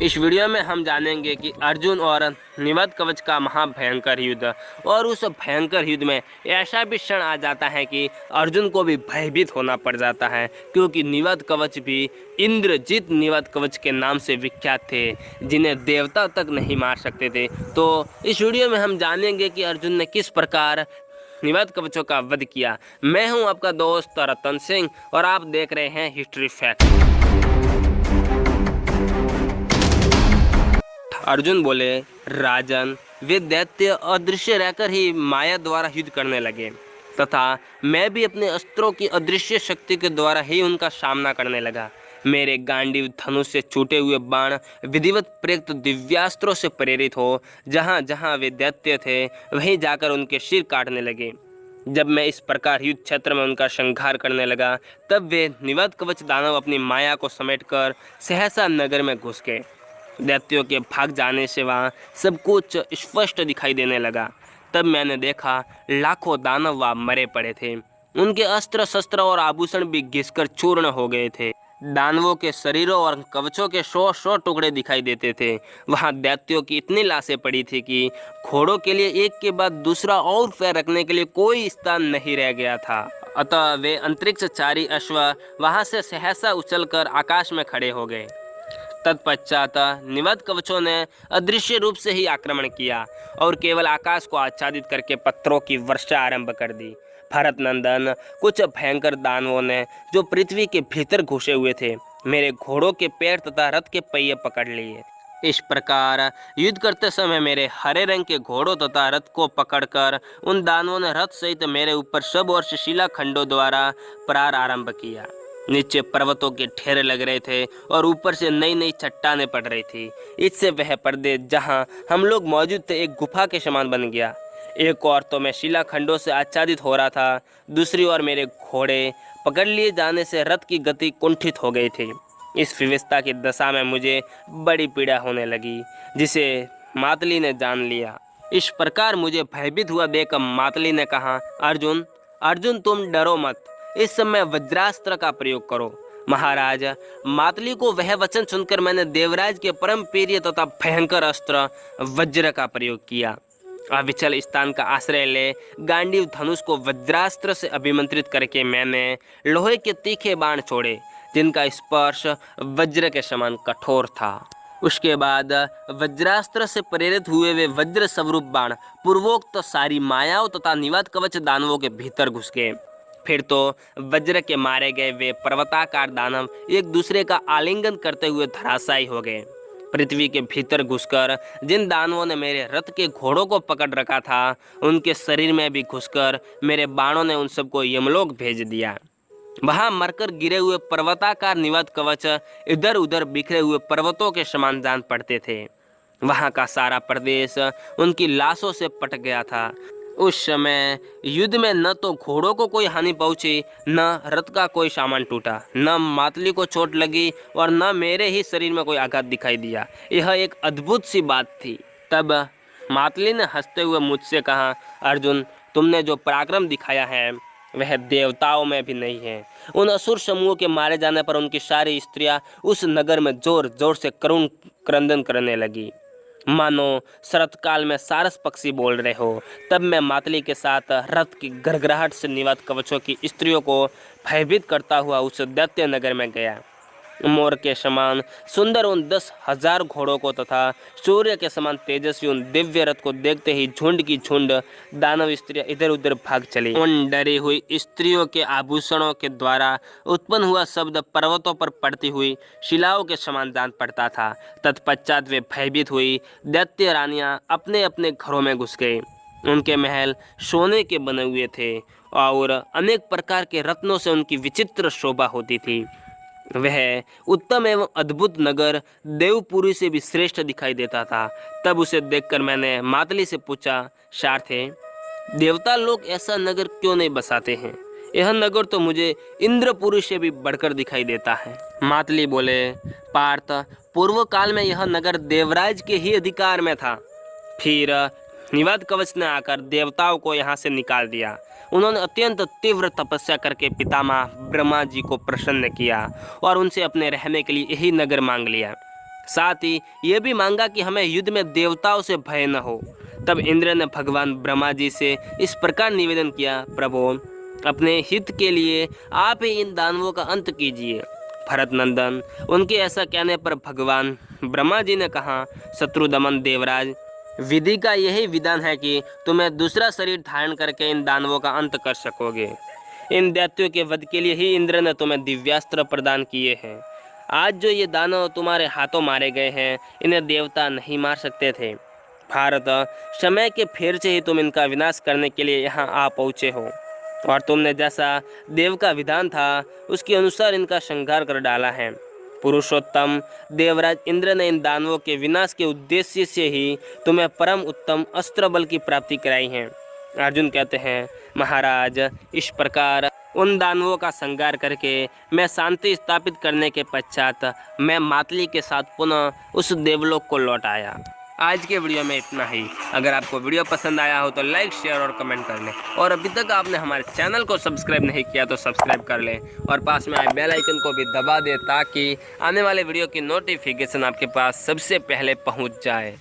इस वीडियो में हम जानेंगे कि अर्जुन और निवद कवच का महाभयंकर युद्ध। और उस भयंकर युद्ध में ऐसा भी क्षण आ जाता है कि अर्जुन को भी भयभीत होना पड़ जाता है, क्योंकि निवद कवच भी इंद्रजीत निवद कवच के नाम से विख्यात थे, जिन्हें देवता तक नहीं मार सकते थे। तो इस वीडियो में हम जानेंगे कि अर्जुन ने किस प्रकार निवद कवचों का वध किया। मैं हूं आपका दोस्त रतन सिंह और आप देख रहे हैं हिस्ट्री फैक्ट। अर्जुन बोले, राजन, वे दैत्य अदृश्य रहकर ही माया द्वारा युद्ध करने लगे तथा मैं भी अपने अस्त्रों की अदृश्य शक्ति के द्वारा ही उनका सामना करने लगा। मेरे गांडीव धनुष से छूटे हुए बाण विधिवत प्रयुक्त दिव्यास्त्रों से प्रेरित हो जहाँ जहाँ वे दैत्य थे वहीं जाकर उनके सिर काटने लगे। जब मैं इस प्रकार युद्ध क्षेत्र में उनका संहार करने लगा, तब वे निवद कवच दानव अपनी माया को समेटकर सहसा नगर में घुस गए। दैत्यों के भाग जाने से वहाँ सब कुछ स्पष्ट दिखाई देने लगा। तब मैंने देखा लाखों दानव वहाँ मरे पड़े थे। उनके अस्त्र शस्त्र और आभूषण भी घिसकर चूर्ण हो गए थे। दानवों के शरीरों और कवचों के 100 टुकड़े दिखाई देते थे। वहाँ दैत्यों की इतनी लाशें पड़ी थी कि घोड़ों के लिए एक के बाद दूसरा और पैर रखने के लिए कोई स्थान नहीं रह गया था। अतः वे अंतरिक्षचारी अश्व वहाँ से सहसा उछलकर आकाश में खड़े हो गए। तत्पश्चात निवद कवचों ने अदृश्य रूप से ही आक्रमण किया और केवल आकाश को आच्छादित करके पत्थरों की वर्षा आरंभ कर दी। भरत नंदन, कुछ भयंकर दानवों ने जो पृथ्वी के भीतर घुसे हुए थे, मेरे घोड़ों के पैर तथा रथ के पहिए पकड़ लिए। इस प्रकार युद्ध करते समय मेरे हरे रंग के घोड़ों तथा रथ को पकड़कर उन दानवों ने रथ सहित मेरे ऊपर सब और शिलाखंडों द्वारा प्रहार आरंभ किया। नीचे पर्वतों के ढेर लग रहे थे और ऊपर से नई नई चट्टानें पड़ रही थी। इससे वह प्रदेश जहां हम लोग मौजूद थे एक गुफा के समान बन गया। एक और तो मैं शिलाखंडों से आच्छादित हो रहा था, दूसरी ओर मेरे घोड़े पकड़ लिए जाने से रथ की गति कुंठित हो गई थी। इस विवशता की दशा में मुझे बड़ी पीड़ा होने लगी, जिसे मातली ने जान लिया। इस प्रकार मुझे भयभीत हुआ देख मातली ने कहा, अर्जुन, अर्जुन, तुम डरो मत, इस समय वज्रास्त्र का प्रयोग करो। महाराज, मातली को वह वचन सुनकर मैंने देवराज के परम प्रिय तथा भयंकर अस्त्र वज्र का प्रयोग किया। अविचल स्थान का आश्रय ले गांडीव धनुष को वज्रास्त्र से अभिमंत्रित करके मैंने लोहे के तीखे बाण छोड़े, जिनका स्पर्श वज्र के समान कठोर था। उसके बाद वज्रास्त्र से प्रेरित हुए वे वज्र स्वरूप बाण पूर्वोक्त सारी मायाओं तथा निवद कवच दानवों के भीतर घुस गए। फिर तो वज्र के मारे गए वे पर्वताकार दानव एक दूसरे का आलिंगन करते हुए धराशायी हो गए। पृथ्वी के भीतर घुसकर जिन दानवों ने मेरे रथ के घोड़ों को पकड़ रखा था, उनके शरीर में भी घुसकर मेरे बाणों ने उन सबको यमलोक भेज दिया। वहां मरकर गिरे हुए पर्वताकार निवद कवच इधर उधर बिखरे हुए पर्वतों के समान जान पड़ते थे। वहां का सारा प्रदेश उनकी लाशों से पट गया था। उस समय युद्ध में न तो घोड़ों को कोई हानि पहुंची, न रथ का कोई सामान टूटा, न मातली को चोट लगी और न मेरे ही शरीर में कोई आघात दिखाई दिया। यह एक अद्भुत सी बात थी। तब मातली ने हंसते हुए मुझसे कहा, अर्जुन, तुमने जो पराक्रम दिखाया है वह देवताओं में भी नहीं है। उन असुर समूहों के मारे जाने पर उनकी सारी स्त्रियां उस नगर में जोर जोर से करुण क्रंदन करने लगी, मानो शरतकाल में सारस पक्षी बोल रहे हो। तब मैं मातली के साथ रथ की गड़गड़ाहट से निवद कवचों की स्त्रियों को भयभीत करता हुआ उस दैत्य नगर में गया। मोर के समान सुंदर उन 10,000 घोड़ों को तथा सूर्य के समान तेजस्वी उन दिव्य रथ को देखते ही झुंड की झुंड दानव स्त्रियां इधर उधर भाग चली। उन डरी हुई स्त्रियों के आभूषणों के द्वारा उत्पन्न हुआ शब्द पर्वतों पर पड़ती हुई शिलाओं के समान जान पड़ता था। तत्पश्चात वे भयभीत हुई दैत्य रानियां अपने अपने घरों में घुस गई। उनके महल सोने के बने हुए थे और अनेक प्रकार के रत्नों से उनकी विचित्र शोभा होती थी। वह उत्तम एवं अद्भुत नगर देवपुरी से भी श्रेष्ठ दिखाई देता था। तब उसे देखकर मैंने मातली से पूछा, सारथे, देवता लोग ऐसा नगर क्यों नहीं बसाते हैं? यह नगर तो मुझे इंद्रपुरी से भी बढ़कर दिखाई देता है। मातली बोले, पार्थ, पूर्व काल में यह नगर देवराज के ही अधिकार में था। फिर निवद कवच ने आकर देवताओं को यहाँ से निकाल दिया। उन्होंने अत्यंत तीव्र तपस्या करके पितामह ब्रह्मा जी को प्रसन्न किया और उनसे अपने रहने के लिए यही नगर मांग लिया। साथ ही ये भी मांगा कि हमें युद्ध में देवताओं से भय न हो। तब इंद्र ने भगवान ब्रह्मा जी से इस प्रकार निवेदन किया, प्रभु अपने हित के लिए आप ही इन दानवों का अंत कीजिए। भरत नंदन, उनके ऐसा कहने पर भगवान ब्रह्मा जी ने कहा, शत्रु दमन देवराज, विधि का यही विधान है कि तुम्हें दूसरा शरीर धारण करके इन दानवों का अंत कर सकोगे। इन दैत्यों के वध के लिए ही इंद्र ने तुम्हें दिव्यास्त्र प्रदान किए हैं। आज जो ये दानव तुम्हारे हाथों मारे गए हैं, इन्हें देवता नहीं मार सकते थे। भारत, समय के फेर से ही तुम इनका विनाश करने के लिए यहाँ आ पहुँचे हो, और तुमने जैसा देव का विधान था उसके अनुसार इनका संहार कर डाला है। पुरुषोत्तम देवराज इंद्र ने इन दानवों के विनाश के उद्देश्य से ही तुम्हें परम उत्तम अस्त्र बल की प्राप्ति कराई है। अर्जुन कहते हैं, महाराज इस प्रकार उन दानवों का संहार करके मैं शांति स्थापित करने के पश्चात मैं मातली के साथ पुनः उस देवलोक को लौट आया। आज के वीडियो में इतना ही। अगर आपको वीडियो पसंद आया हो तो लाइक, शेयर और कमेंट कर लें, और अभी तक आपने हमारे चैनल को सब्सक्राइब नहीं किया तो सब्सक्राइब कर लें, और पास में आए बेल आइकन को भी दबा दें ताकि आने वाले वीडियो की नोटिफिकेशन आपके पास सबसे पहले पहुंच जाए।